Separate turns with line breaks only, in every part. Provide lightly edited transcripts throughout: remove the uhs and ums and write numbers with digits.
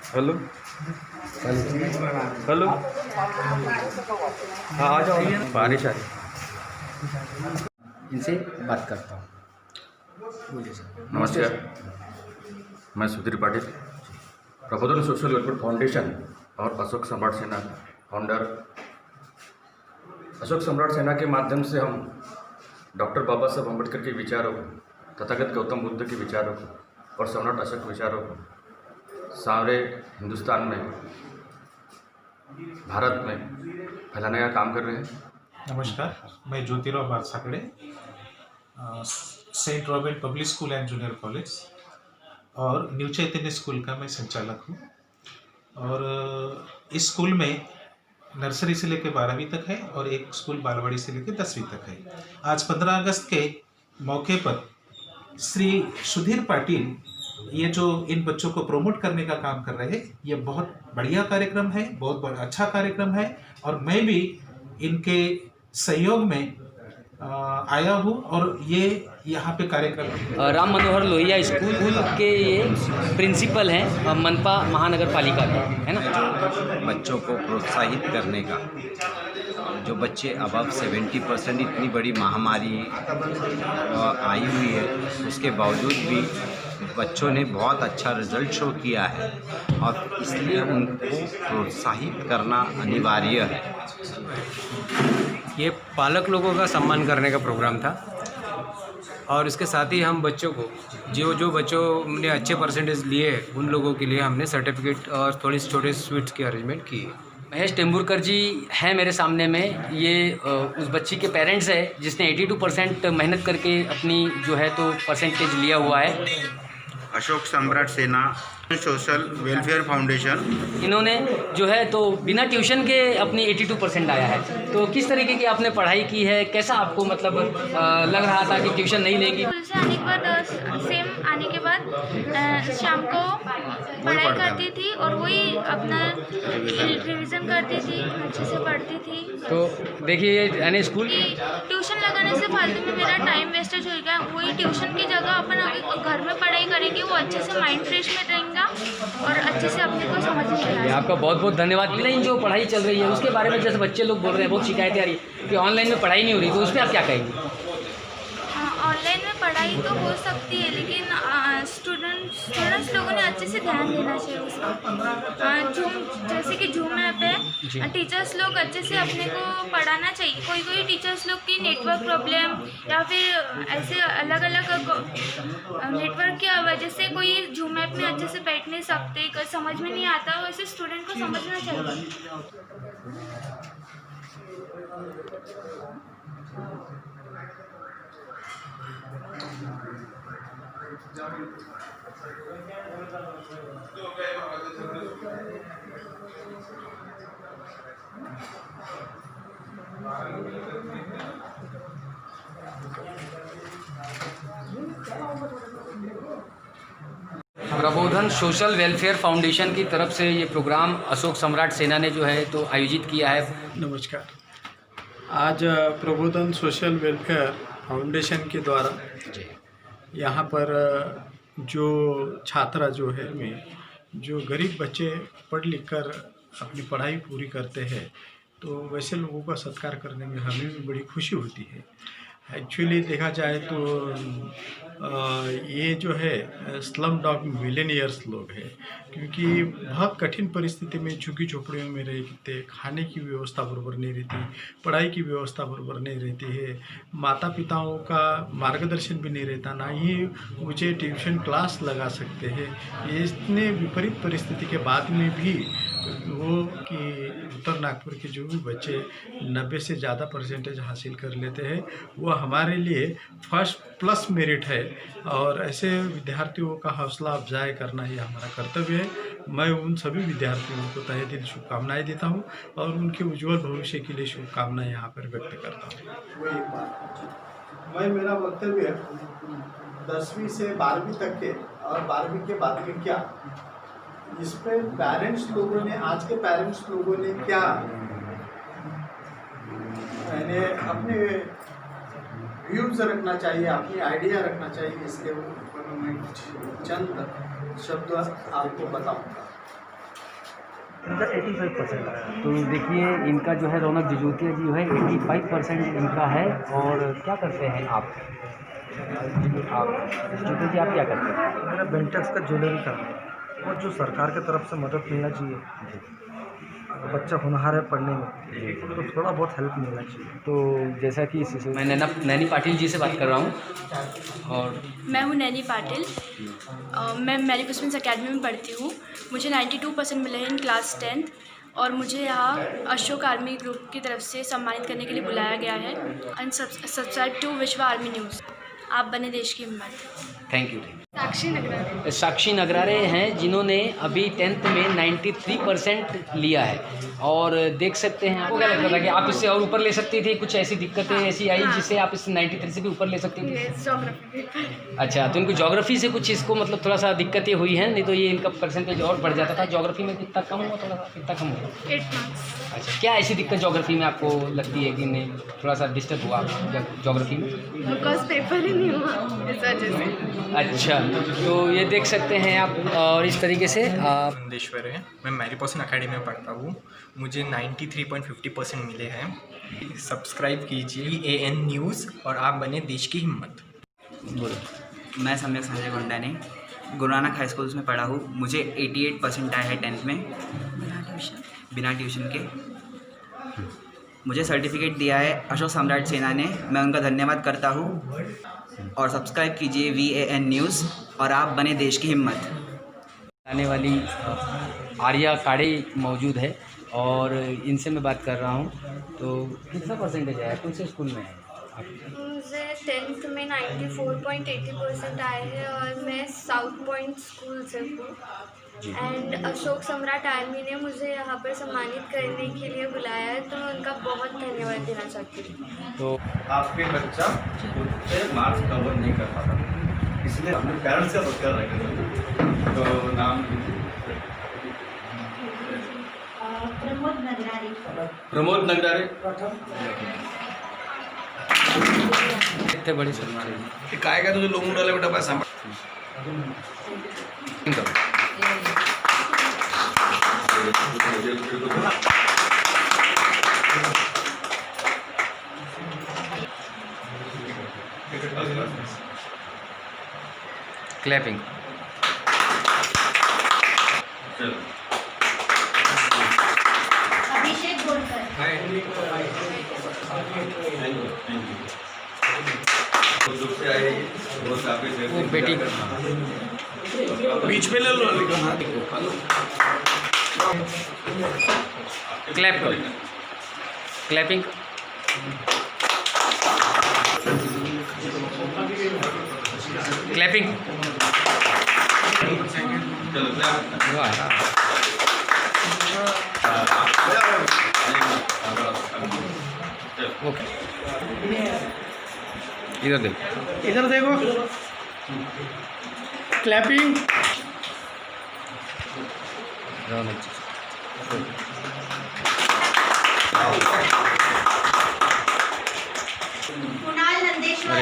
Hello hello. हाँ आ जाओ, बारिश आ रही।
इनसे बात करता हूँ। बोलिए सर।
नमस्कार, मैं सुधीर पाटिल, प्रबोधन सोशल वेलफेयर फाउंडेशन और अशोक सम्राट सेना फाउंडर। अशोक सम्राट सेना के माध्यम से हम डॉक्टर बाबा साहब अम्बेडकर के विचारों को, तथागत गौतम बुद्ध के विचारों को और सम्राट अशोक के विचारों को सारे हिंदुस्तान में, भारत में फैलाने का काम कर रहे हैं।
नमस्कार, मैं Jyotirao Barsakade, Saint Robert Public School and Junior College और न्यू चैतन्य स्कूल का मैं संचालक हूँ। और इस स्कूल में नर्सरी से लेकर 12वीं तक है और एक स्कूल बालवाड़ी से लेकर 10वीं तक है। आज 15 अगस्त के मौके पर श्री सुधीर पाटिल ये जो इन बच्चों को प्रमोट करने का काम कर रहे हैं, ये बहुत बढ़िया कार्यक्रम है, बहुत अच्छा कार्यक्रम है। और मैं भी इनके सहयोग में आया हूँ और ये यहाँ पे कार्यक्रम
राम मनोहर लोहिया स्कूल के ये प्रिंसिपल हैं मनपा महानगर पालिका के, है ना।
बच्चों को प्रोत्साहित करने का, जो बच्चे अबव 70% इतनी बड़ी महामारी आई हुई है, उसके बावजूद भी बच्चों ने बहुत अच्छा रिजल्ट शो किया है और इसलिए उनको प्रोत्साहित करना अनिवार्य है।
ये पालक लोगों का सम्मान करने का प्रोग्राम था और इसके साथ ही हम बच्चों को जो बच्चों ने अच्छे परसेंटेज लिए उन लोगों के लिए हमने सर्टिफिकेट और थोड़ी छोटे स्वीट्स की अरेंजमेंट की है।
महेश टेम्बुरकर जी हैं मेरे सामने में। ये उस बच्ची के पेरेंट्स है जिसने 82% मेहनत करके अपनी जो है तो परसेंटेज लिया हुआ है।
अशोक सम्राट सेना सोशल वेलफेयर फाउंडेशन,
इन्होंने जो है तो बिना ट्यूशन के अपनी 82% आया है। तो किस तरीके की आपने पढ़ाई की है, कैसा आपको मतलब लग रहा था कि ट्यूशन नहीं लेंगी?
स्कूल से आने के बाद सेम आने के बाद शाम को पढ़ाई करती थी और वही अपना रिवीजन करती थी, अच्छे से पढ़ती थी।
तो देखिए यानी स्कूल
ट्यूशन लगाने से फालतू में मेरा टाइम वेस्टेज हो गया। वही ट्यूशन की जगह अपन अगर घर में पढ़ाई करेंगे, वो अच्छे से माइंड फ्रेश में रहेगा और अच्छे से अपने को समझ में आएगा।
आपका बहुत बहुत धन्यवाद। ऑनलाइन जो पढ़ाई चल रही है उसके बारे में जैसे बच्चे लोग बोल रहे हैं, बहुत शिकायतें आ रही है कि ऑनलाइन में पढ़ाई नहीं हो रही, तो उस पर आप क्या कहेंगे?
ऑनलाइन में पढ़ाई तो हो सकती है, लेकिन स्टूडेंट्स लोगों ने अच्छे से ध्यान देना चाहिए उसमें। जूम जैसे कि जूम ऐप है, टीचर्स लोग अच्छे से अपने को पढ़ाना चाहिए। कोई टीचर्स लोग की नेटवर्क प्रॉब्लम या फिर ऐसे अलग अलग नेटवर्क की वजह से कोई जूम ऐप में अच्छे से बैठ नहीं सकते, समझ में नहीं आता, वैसे स्टूडेंट को समझना चाहिए।
प्रबोधन सोशल वेलफेयर फाउंडेशन की तरफ से ये प्रोग्राम अशोक सम्राट सेना ने जो है तो आयोजित किया है।
नमस्कार, आज प्रबोधन सोशल वेलफेयर फाउंडेशन के द्वारा यहाँ पर जो छात्रा जो है जो गरीब बच्चे पढ़ लिख कर अपनी पढ़ाई पूरी करते हैं, तो वैसे लोगों का सत्कार करने में हमें भी बड़ी खुशी होती है। एक्चुअली देखा जाए तो ये जो है स्लम डॉग मिलेनियर्स लोग हैं, क्योंकि बहुत कठिन परिस्थिति में झुग्गी झोपड़ियों में रहते, खाने की व्यवस्था बराबर नहीं रहती, पढ़ाई की व्यवस्था बराबर नहीं रहती है, माता पिताओं का मार्गदर्शन भी नहीं रहता, ना ही मुझे ट्यूशन क्लास लगा सकते हैं। इतने विपरीत परिस्थिति के बाद में भी वो कि उत्तर नागपुर के जो भी बच्चे 90 से ज़्यादा परसेंटेज हासिल कर लेते हैं, वो हमारे लिए फर्स्ट प्लस मेरिट है। और ऐसे विद्यार्थियों का हौसला अफजाई करना ही हमारा कर्तव्य है। मैं उन सभी विद्यार्थियों को तहे दिल शुभकामनाएँ देता हूँ और उनके उज्जवल भविष्य के लिए शुभकामनाएँ यहाँ पर व्यक्त करता हूँ।
मैं मेरा वक्तव्य 10वीं से 12वीं तक के और 12वीं के बाद में क्या, इस पे पेरेंट्स लोगों ने, आज के पेरेंट्स लोगों ने क्या मैंने अपने व्यूज़ रखना चाहिए, अपनी आइडिया रखना चाहिए, इसके ऊपर मैं कुछ चंद शब्द आपको बताऊंगा।
इनका 85% आया।
तो देखिए इनका जो है रौनक जजूतिया जी है 85% इनका है। और क्या करते हैं आप जजूतिया जी, आप क्या करते हैं?
मेरा बेंटेक्स का ज्वेलरी का है और जो सरकार की तरफ से मदद मिलना चाहिए, बच्चा होनहार है पढ़ने में तो थोड़ा बहुत हेल्प मिलना चाहिए।
तो जैसा कि मैं नैनी पाटिल जी से बात कर रहा हूँ। और
मैं हूँ नैनी पाटिल। मैं मैरी पुष्पिंस अकेडमी में पढ़ती हूँ। मुझे 92% मिले हैं इन क्लास 10th और मुझे यहाँ अशोक आर्मी ग्रुप की तरफ से सम्मानित करने के लिए बुलाया गया है। एंड सब्सक्राइब टू विश्व आर्मी न्यूज़। आप बने देश की हिम्मत।
Thank you.
साक्षी नगरारे।
साक्षी नगरारे हैं जिन्होंने अभी 10th में 93% लिया है। और देख सकते हैं आपको क्या लगता था कि आप इससे और ऊपर ले सकती थी? कुछ ऐसी दिक्कतें ऐसी आई जिससे आप इससे 93 से भी ऊपर ले सकती थी? अच्छा, तो इनको ज्योग्राफी से कुछ इसको मतलब थोड़ा सा दिक्कतें हुई हैं, नहीं तो ये इनका परसेंटेज और बढ़ जाता था। ज्योग्राफी में कितना कम हुआ, थोड़ा सा कितना कम हुआ?
8 मार्क्स।
अच्छा, क्या ऐसी दिक्कत ज्योग्राफी में आपको लगती है कि नहीं थोड़ा सा डिस्टर्ब हुआ ज्योग्राफी में?
बिकॉज पेपर ही नहीं हुआ इस वजह से।
अच्छा, तो ये देख सकते हैं आप। और इस तरीके से
नंदेश्वर है, मैं मैरी पॉसन अकेडमी में पढ़ता हूँ। मुझे 93.50% मिले हैं। सब्सक्राइब कीजिए AN न्यूज़ और आप बने देश की हिम्मत।
मैं सम्यक संजय गुंडानी गुरु नानक हाई स्कूल में पढ़ा हूँ। मुझे 88% आया है 10th में बिना ट्यूशन के। मुझे सर्टिफिकेट दिया है अशोक सम्राट सेना ने, मैं उनका धन्यवाद करता हूँ। और सब्सक्राइब कीजिए VAN न्यूज़ और आप बने देश की हिम्मत।
आने वाली आर्या काड़े मौजूद है और इनसे मैं बात कर रहा हूँ। तो कितना परसेंटेज आया, कौन से स्कूल में है?
मुझे 10th में 94.80% आए हैं और मैं साउथ पॉइंट स्कूल से हूँ। एंड अशोक सम्राट आर्मी ने मुझे यहाँ पर सम्मानित करने के लिए बुलाया है, तो मैं उनका बहुत धन्यवाद देना चाहती हूँ।
तो आपके बच्चा खुद से मार्क्स कवर नहीं कर पाता, इसलिए अपने पेरेंट्स का बात कर रहे हैं। तो नाम
प्रमोद नगरारे।
प्रमोद नगरारे।
कितने बड़े सम्मान है
काय काय तुझे लोगों डाले बेटा पैसा
क्लैपिंग।
अभिषेक गोलकर।
वो बेटी
बीच में ले लो।
क्लैप करो, क्लैपिंग। क्लैपिंग। ओके, इधर देखो,
इधर देखो। क्लैपिंग।
कुणाल नंदेश्वर।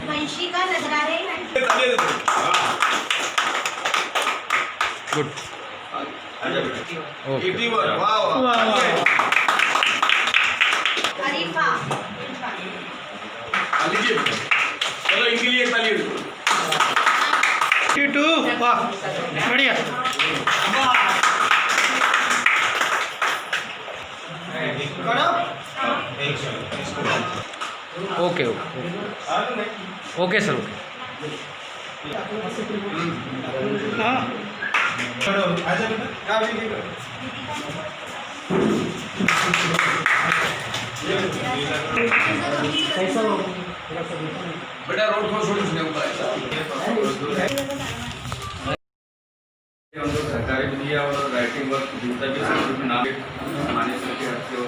वंशिका नगरारे।
गुड।
अरीफा।
चलो इनके लिए एक ताली।
2 वाह बढ़िया।
Okay okay okay sir, okay.
बेटा रोड को छोड़ उसने ऊपर सरकारी भी दिया और राइटिंग वर्क जितना भी सब नाम माने के हफ्ते और